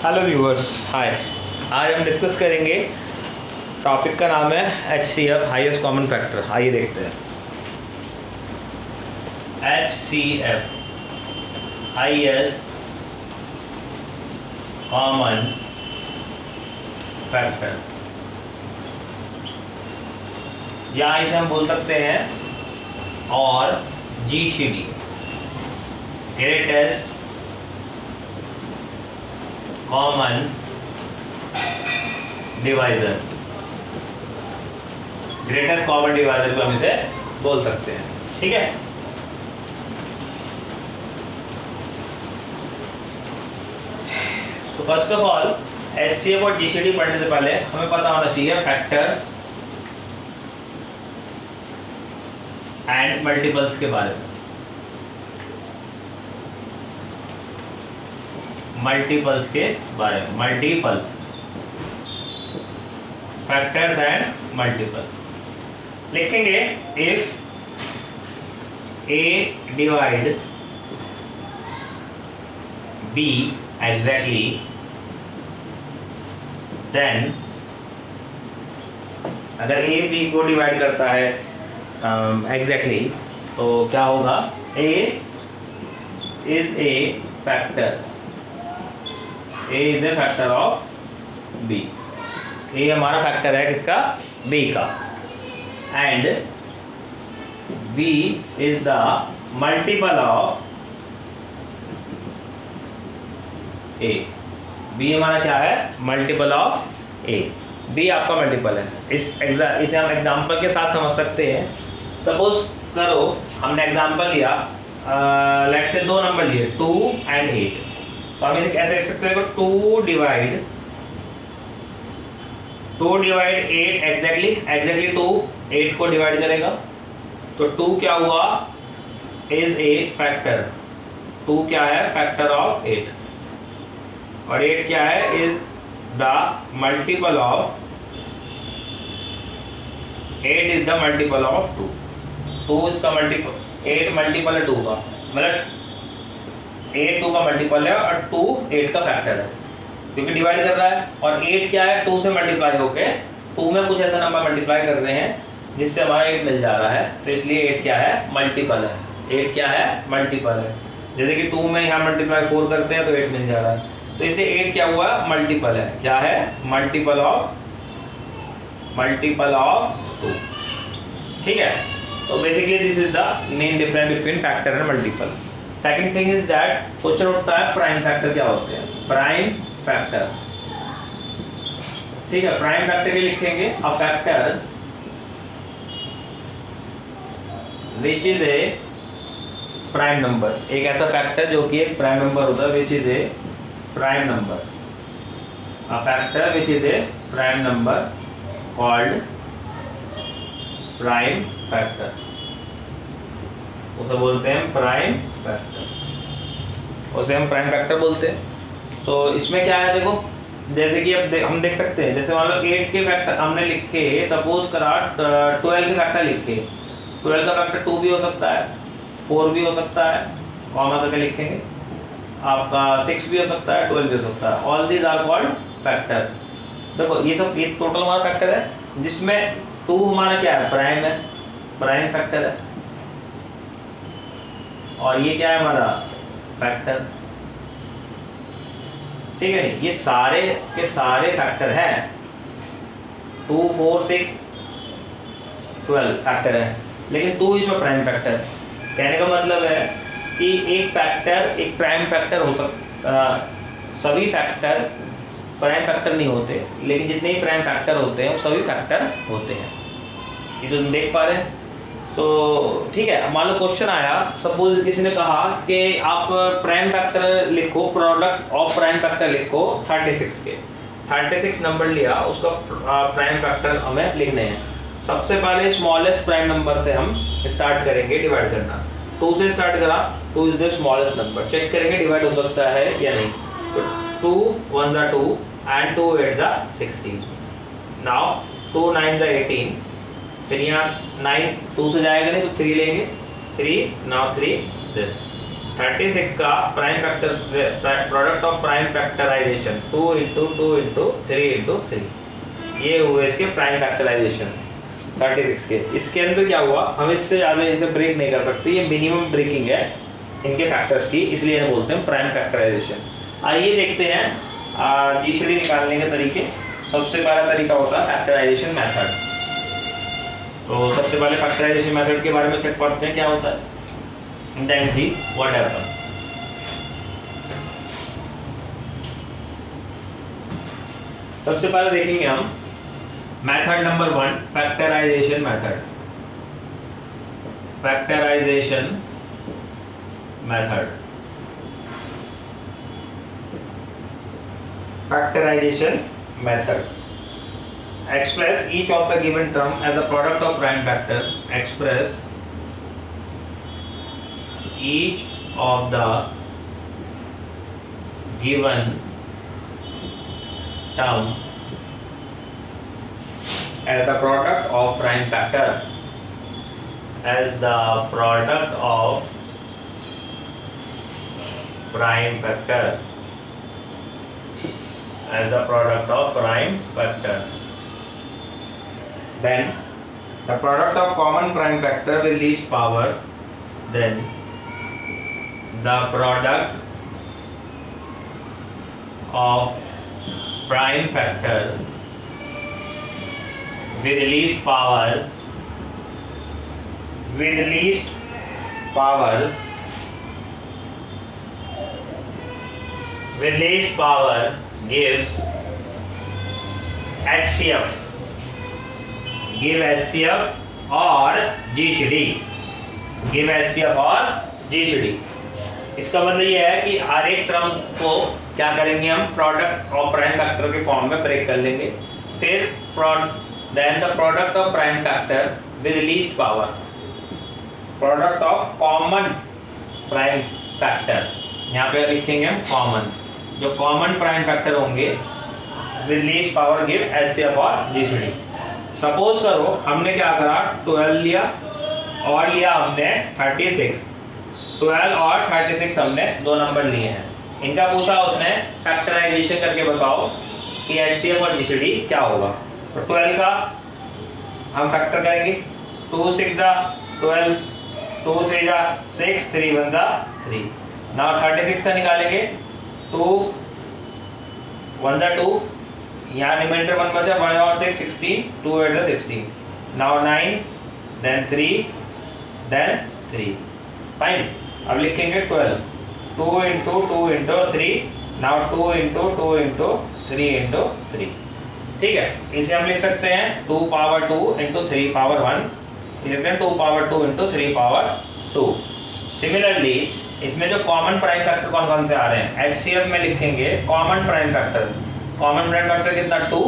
Hello viewers, हाय। आज हम discuss करेंगे, टॉपिक का नाम है HCF हाईएस्ट कॉमन फैक्टर। आइए देखते हैं। HCF हाईएस्ट कॉमन फैक्टर, या इसे हम बोल सकते हैं और GCD, greatest common divisor. Greatest common divisor को हम इसे बोल सकते हैं, ठीक है। तो फर्स्ट ऑफ ऑल HCF और GCD पढ़ने से पहले हमें पता होना चाहिए फैक्टर्स एंड मल्टीपल्स के बारे में। मल्टीपल्स के बारे में, मल्टीपल फैक्टर्स एंड मल्टीपल लिखेंगे। If A divide B exactly, then अगर A B को डिवाइड करता है एग्जैक्टली तो क्या होगा? A is a factor, A is a factor of B। A हमारा फैक्टर है किसका? B का। And B is the multiple of A। B हमारा क्या है? Multiple of A। B आपका मल्टीपल है। इसे हम एग्जांपल के साथ समझ सकते हैं। सपोज करो हमने एग्जांपल लिया, लेट्स से दो नंबर लिए 2 एंड 8। तो हम इसे कैसे लिख सकते हैं? 2 डिवाइड 8 एग्जैक्टली 2 8 को डिवाइड करेगा। तो 2 क्या हुआ? Is a factor. 2 क्या है? Factor of 8। और 8 क्या है? Is the multiple of 8 is the multiple of 2। 2 इसका मल्टीपल, 8 मल्टीपल है 2 का, मतलब 8 2 का मल्टीपल है और 2 8 का फैक्टर है, क्योंकि डिवाइड कर रहा है। और 8 क्या है? 2 से मल्टीप्लाई होके 2 में कुछ ऐसा नंबर मल्टीप्लाई कर रहे हैं जिससे हमारा 8 मिल जा रहा है। तो इसलिए 8 क्या है? मल्टीपल है। 8 क्या है? मल्टीपल है। जैसे कि 2 में यहाँ मल्टीप्लाई 4 करते हैं तो 8 मिल जा रहा है। तो इसलिए 8 क्या हुआ? मल्टीपल है। क्या है? Multiple of 2। ठीक है। तो basically this is the main difference between factor and multiple. Second thing is that question उठता है प्राइम फैक्टर क्या होते हैं? प्राइम फैक्टर, ठीक है। प्राइम फैक्टर के लिखेंगे a factor which is a prime number. एक ऐसा फैक्टर जो कि एक प्राइम नंबर होता है, which is a prime number. A factor which is a prime number called prime factor, उसे बोलते हैं प्राइम फैक्टर, उसे हम प्राइम फैक्टर बोलते हैं। तो इसमें क्या है? देखो, जैसे कि अब हम देख सकते हैं, जैसे मान लो 8 के फैक्टर हमने लिखे, सपोज करा 12 के फैक्टर लिखे। 12 का फैक्टर 2 भी हो सकता है, 4 भी हो सकता है, कॉमा करके लिखेंगे। आपका 6 भी हो सकता है, 12 भी हो सकता है। All these are called factor. देखो ये टोटल हमारा फैक्टर है, जिसमें 2 हमारा क्या है? प्राइम है, प्राइम फैक्टर है। और ये क्या है? हमारा फैक्टर, ठीक है। नहीं, ये सारे के सारे फैक्टर हैं। 2 4 6 12 फैक्टर है, लेकिन 2 इसमें प्राइम फैक्टर। कहने का मतलब है कि एक फैक्टर एक प्राइम फैक्टर हो सकता, सभी फैक्टर प्राइम फैक्टर नहीं होते, लेकिन जितने भी प्राइम फैक्टर होते हैं वो सभी फैक्टर होते हैं। ये तो तुम देख पा रहे हैं। तो ठीक है, मान लो क्वेश्चन आया, सपोज किसी ने कहा कि आप प्राइम फैक्टर लिखो, प्रोडक्ट ऑफ प्राइम फैक्टर लिखो 36 के। 36 नंबर लिया, उसका प्राइम फैक्टर हमें लिखने हैं। सबसे पहले स्मॉलेस्ट प्राइम नंबर से हम स्टार्ट करेंगे डिवाइड करना। 2 से स्टार्ट करा, 2 is the smallest number. Check करेंगे डिवाइड हो सकता है या नहीं। तो 2 1 the 2 and 2 8 the 16। Now 2 9 the 18। फिर यहाँ 9 2 से जाएगा नहीं तो 3 लेंगे, 3 नाउ 3 दिस 36 का prime factor, product of prime factorization 2 into 2 into 3 into 3, ये हुए इसके प्राइम फैक्टराइजेशन 36 के। इसके अंदर क्या हुआ, हम इससे ज़्यादा इसे ब्रेक नहीं कर सकते, ये मिनिमम ब्रेकिंग है इनके फैक्टर्स की, इसलिए इन्हें बोलते हैं प्राइम फैक्टराइजेशन। आइए देखते हैं जीसीडी निकालने के तरीके। सबसे पहला तरीका होता है फैक्टराइजेशन मेथड। तो सबसे पहले फैक्टराइजेशन मेथड के बारे में चेक करते हैं क्या होता है, then see what happen। सबसे पहले देखेंगे हम method number 1, factorization method. Factorization method, factorization method express each of the given term as a product of prime factor, express each of the given term as the product of prime factor, as the product of prime factor, as the product of prime factor. Then the product of common prime factor with least power, then the product of prime factor with least power, with least power, with least power gives HCF, give HCF और GCD, give HCF और GCD। इसका मतलब ये है कि हर एक term को क्या करेंगे हम, प्रोडक्ट ऑफ प्राइम फैक्टर के फॉर्म में ब्रेक कर लेंगे। फिर then the product of prime factor with least power, product of common prime factor, यहाँ पे लिखेंगे हम कॉमन, जो कॉमन प्राइम फैक्टर होंगे with least power gives HCF और GCD। सपोज करो हमने क्या करा, 12 लिया और लिया हमने 36, 12 और 36 हमने दो नंबर लिए हैं, इनका पूछा उसने फैक्टराइजेशन करके बताओ कि HCF और GCD क्या होगा। तो 12 का हम फैक्टर करेंगे, 2 6 12, 2 3 6, 3 1 3। नाउ 36 का निकालेंगे, 2 1 2, यहाँ रिमाइंडर 1 बचा, 1 और 6 16, 2 8 16, नाउ 9 देन 3 देन 3, फाइन। अब लिखेंगे 12, 2 into 2 into 3, now 2 into 2 into 3 into 3, ठीक है। इसे हम लिख सकते हैं 2 पावर 2 इंटू 3 पावर 1, लिख सकते हैं 2 पावर 2 इंटू 3 पावर 2। सिमिलरली इसमें जो कॉमन प्राइम फैक्टर कौन कौन से आ रहे हैं, HCF में लिखेंगे common prime factor, common prime factor कितना 2,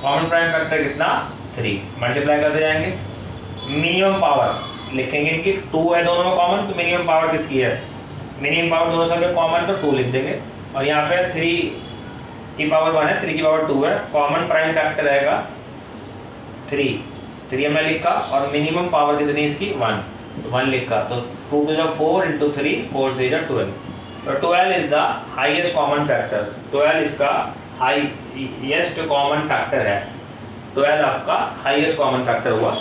कॉमन प्राइम फैक्टर कितना 3, मल्टीप्लाई करते जाएंगे। मिनिमम पावर लिखेंगे इनकी, 2 है दोनों में कॉमन, तो मिनिमम पावर किसकी है, मिनिमम पावर दोनों सबके कॉमन, तो 2 लिख देंगे। और यहाँ पे 3 की पावर 1 है, 3 की पावर 2 है, कॉमन प्राइम फैक्टर रहेगा 3 हमने लिखा, और मिनिमम पावर कितनी इसकी 1, तो 1 लिखा, तो 2 to the 4 into 3, 4 3 जा 12। तो 12 is the highest common factor, 12 इसका हाईएस्ट कॉमन फैक्टर है, 12 आपका हाईएस्ट कॉमन फैक्टर हुआ।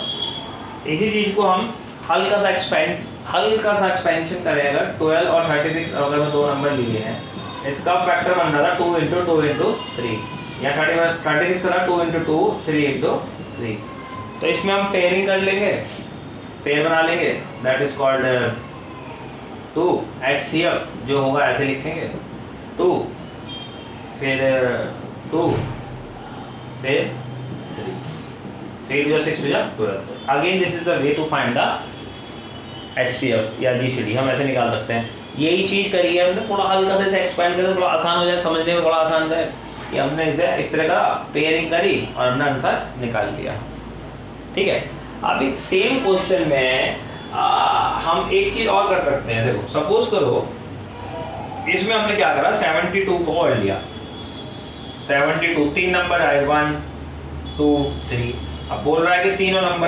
इसी चीज को हम हल्का सा एक्सपेंशन करें, अगर 12 और 36 अगर मैं दो नंबर लिए हैं, इसका फैक्टर बन रहा था 2 इंटू 2 इंटू 3, या 36 का था 2 इंटू 2 3 इंटू 3। तो इसमें हम पेयरिंग कर लेंगे, पेयर बना लेंगे, दैट इज कॉल्ड 2 HCF, जो होगा ऐसे लिखेंगे 2 फिर 2 फिर 3 to 6 to 12। Again this is the way to find the HCF या GCD, हम ऐसे निकाल सकते हैं। यही चीज़ करी है हमने, थोड़ा हल्का से एक्सपेंड करें, थोड़ा आसान हो जाए, समझने में थोड़ा आसान रहे, कि हमने इसे इस तरह का पेयरिंग करी और हमने आंसर निकाल लिया, ठीक है। अभी सेम क्वेश्चन में हम एक चीज़ और कर सकते हैं। देखो सपोज करो इसमें हमने क्या करा, 72 को और लिया, 72 3 नंबर आए, 1 2 3। अब बोल रहा है कि तीनों नंबर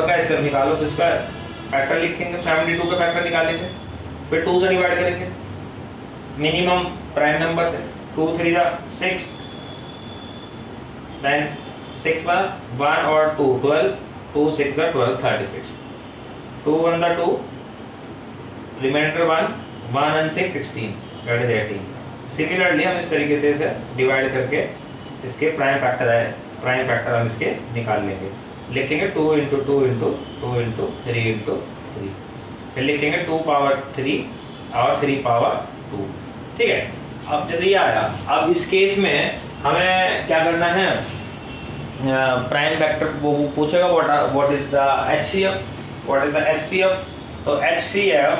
का HCF निकालो, तो इसका फैक्टर लिखेंगे, 72 का फैक्टर निकालेंगे, फिर 2 से डिवाइड करेंगे, मिनिमम प्राइम नंबर थे, 2 3 6, देन 6 पर 1 और 2 12, 2 6 12 36, 2 1 2, remainder 1 1 and 6 16, that is 18। Similarly हम इस तरीके से इसे डिवाइड करके इसके प्राइम फैक्टर हम इसके निकाल लेंगे, लिखेंगे 2 × 2 × 2 × 3 × 3, फिर लिखेंगे 2 पावर 3 और 3 पावर 2। ठीक है, अब जैसे ये आया, अब इस केस में हमें क्या करना है, प्राइम फैक्टर वो पूछेगा what is the HCF, what is the SCF। तो HCF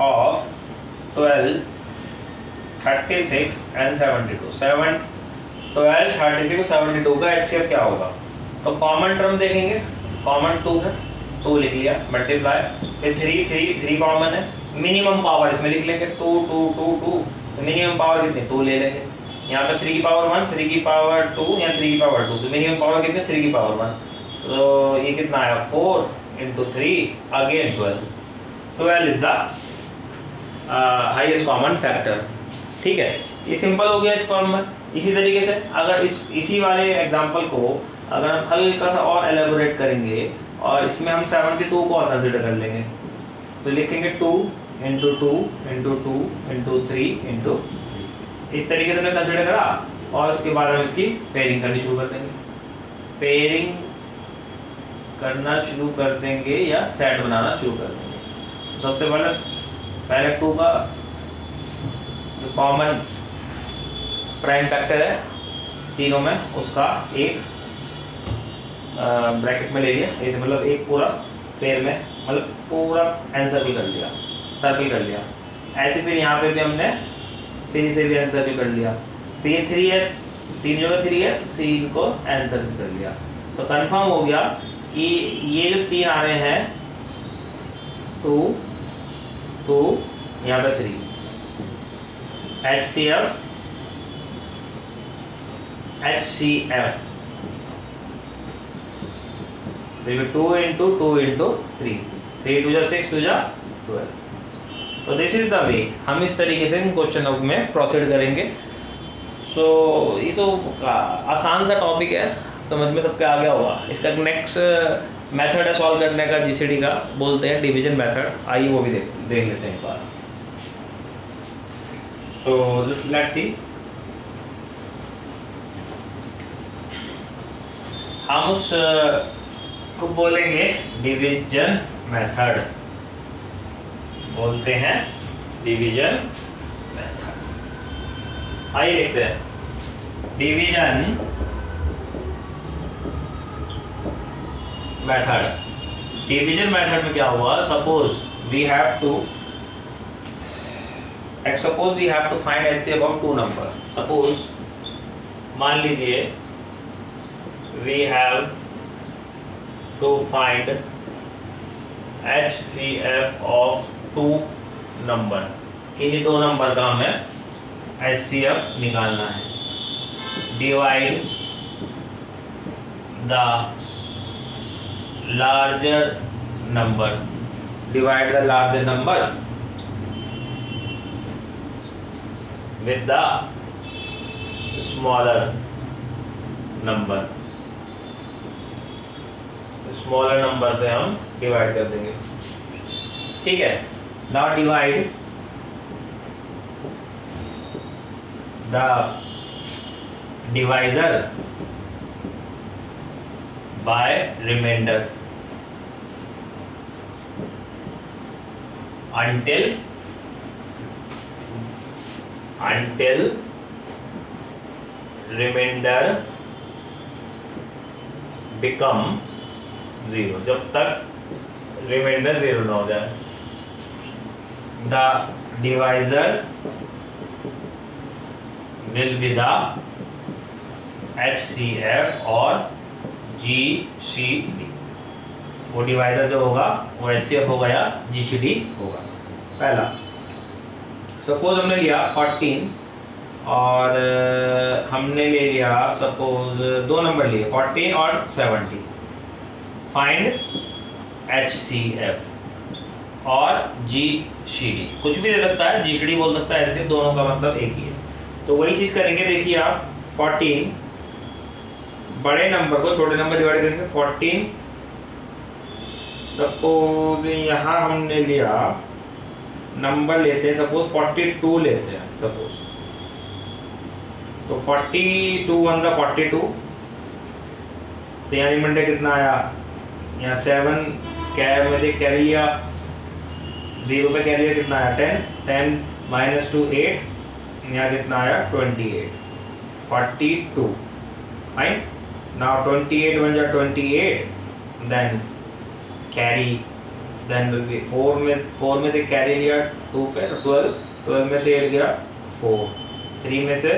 ऑफ 12 36 and 72, 12 36 72 का HCF क्या होगा? तो कॉमन टर्म देखेंगे, कॉमन 2 है, 2 लिख लिया, मल्टीप्लाई, फिर 3 कॉमन है, मिनिमम पावर इसमें लिख लेंगे 2 2 2 2, तो मिनिमम पावर कितनी 2 ले लेंगे, यहाँ पे 3 की पावर 1, 3 की पावर 2 या 3 की पावर 2, तो मिनिमम पावर कितनी 3 की पावर 1, तो ये कितना आया 4 × 3 again 12 is the highest common factor. ठीक है, ये सिंपल हो गया इस फॉर्म में। इसी तरीके से अगर इसी वाले एग्जांपल को अगर हम हल्का सा और एलेबोरेट करेंगे और इसमें हम 72 को और कंसिडर कर लेंगे, तो लिखेंगे 2 × 2 × 2 × 3 × इस तरीके से हमने कंसिडर करा, और उसके बाद हम इसकी पेयरिंग करनी शुरू कर देंगे, पेयरिंग करना शुरू कर देंगे या सेट बनाना शुरू कर देंगे। सबसे पहले 2 का जो कॉमन प्राइम फैक्टर है तीनों में, उसका एक ब्रैकेट में ले लिया, ऐसे मतलब एक पूरा पेयर में, मतलब पूरा सर्कल कर लिया ऐसे। फिर यहाँ पे भी हमने फिर इसे भी सर्कल कर लिया, तो ये 3 है, 3 जगह 3 है, 3 को सर्कल कर लिया, तो कंफर्म हो गया कि ये जो 3 आ रहे हैं 2 2 यहाँ पे 3, HCF देखिए 2 × 2 × 3, 3 2 6 2 12। तो दिस इज द वे हम इस तरीके से इन क्वेश्चन में प्रोसीड करेंगे। सो ये तो आसान सा टॉपिक है, समझ में सबके आ गया होगा। इसका नेक्स्ट मेथड है सॉल्व करने का, GCD का बोलते हैं डिवीजन मेथड, आइए वो भी देख लेते हैं एक बार। सो लेट्स सी, हम उस को बोलेंगे डिवीजन मेथड, बोलते हैं डिवीजन मेथड। आइए लिखते हैं डिवीजन मेथड। डिवीजन मेथड में क्या हुआ, suppose we have to find HCF of 2 number. Suppose मान लीजिए we have to find HCF of 2 number, किन्हीं 2 नंबर का हमें HCF निकालना है। Divide the larger number, divide the larger number with the smaller number, smaller number से हम divide कर देंगे। ठीक है, now divide the divisor by remainder until remainder become 0, जब तक रिमाइंडर 0 ना हो जाए। The divisor will be the HCF और GCD। वो डिवाइजर जो होगा वो HCF होगा या GCD होगा। पहला सपोज हमने लिया 14 और हमने ले लिया सपोज 2 नंबर लिए 14 और 70। फाइंड HCF और GCD, कुछ भी दे सकता है, GCD बोल सकता है, ऐसे दोनों का मतलब एक ही है। तो वही चीज़ करेंगे, देखिए आप 14 बड़े नंबर को छोटे नंबर डिवाइड करेंगे। 14 सपोज यहाँ हमने लिया नंबर लेते हैं, सपोज 42 लेते हैं सपोज, तो 42 1 का 42, तो यहाँ रिमाइंडर कितना आया, यहाँ 7 कैर में से कैरी लिया, 0 पे कैरी लिया, कितना आया 10, 10 माइनस 2 8, यहाँ कितना आया 28, 42 फाइन। नाउ 28 1 जा 28, देन कैरी, देन 4 में से कैरी लिया 2 पे, तो 12, 12 में से 8 गया 4, 3 में से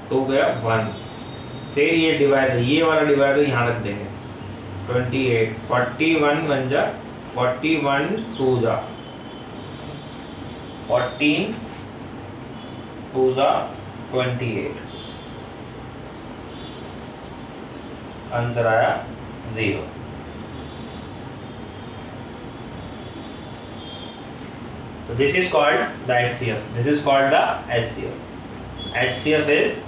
2 गया 1, फिर ये डिवाइड, ये वाला डिवाइड यहाँ रख देंगे 28, 41 1 जा 41 2 जा 14 2 जा 28, आंसर आया 0। So this is called the HCF. This is called the HCF. HCF is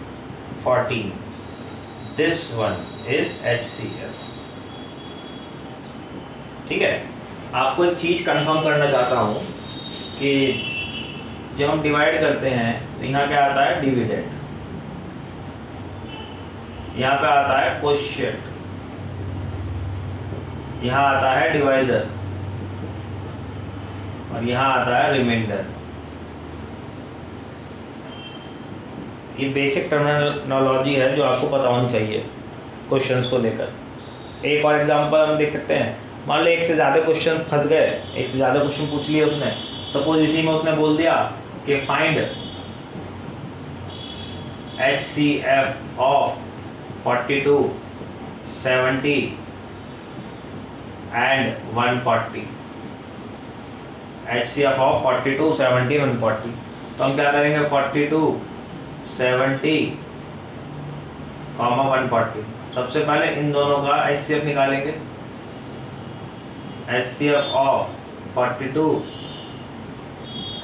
14. This one is HCF. ठीक है, आपको एक चीज़ कंफर्म करना चाहता हूँ कि जब हम डिवाइड करते हैं तो यहाँ क्या आता है, डिविडेंड, यहाँ पे आता है क्वोशिएंट, यहाँ आता है डिवाइजर, और यहाँ आता है रिमाइंडर। ये बेसिक टर्मिनोलॉजी है जो आपको पता होनी चाहिए क्वेश्चंस को लेकर। एक और एग्जांपल हम देख सकते हैं, मान लो एक से ज़्यादा क्वेश्चन फंस गए, एक से ज़्यादा क्वेश्चन पूछ लिए उसने, सपोज इसी में उसने बोल दिया कि find HCF of 42 70 and 140, HCF of 42 70 140। तो हम क्या करेंगे, 42 70 140, सबसे पहले इन दोनों का HCF निकालेंगे, HCF ऑफ 42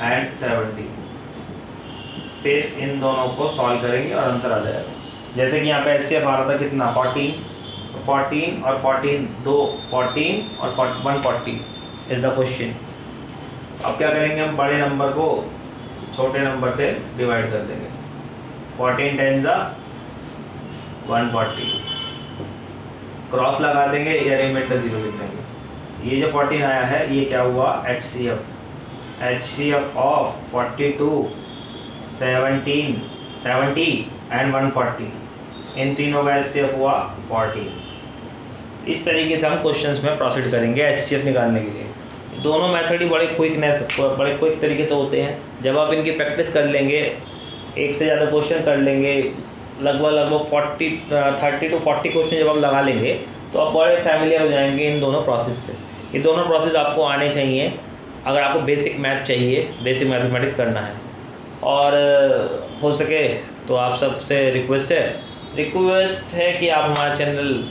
एंड 70, फिर इन दोनों को सॉल्व करेंगे और आंसर आ जाएगा। जैसे कि यहाँ पे HCF आ रहा था कितना 14, 14 और 14 दो 14 और 140 इज द क्वेश्चन। अब क्या करेंगे, हम बड़े नंबर को छोटे नंबर से डिवाइड कर देंगे, 14 10 ज़ा 140, क्रॉस लगा देंगे या रिमाइंडर 0 लिख देंगे। ये जो 14 आया है ये क्या हुआ, HCF ऑफ 42 70 एंड 140, इन तीनों का HCF हुआ 14। इस तरीके से हम क्वेश्चंस में प्रोसीड करेंगे HCF निकालने के लिए। दोनों मेथड ही बड़े क्विक तरीके से होते हैं। जब आप इनकी प्रैक्टिस कर लेंगे, एक से ज़्यादा क्वेश्चन कर लेंगे, लगभग 30 to 40 क्वेश्चन जब आप लगा लेंगे तो आप बड़े फैमिलियर हो जाएंगे इन दोनों प्रोसेस से। ये दोनों प्रोसेस आपको आने चाहिए अगर आपको बेसिक मैथ चाहिए, बेसिक मैथमेटिक्स करना है। और हो सके तो आप सबसे रिक्वेस्ट है कि आप हमारा चैनल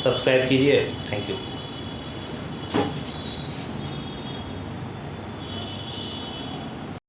सब्सक्राइब कीजिए। Thank you.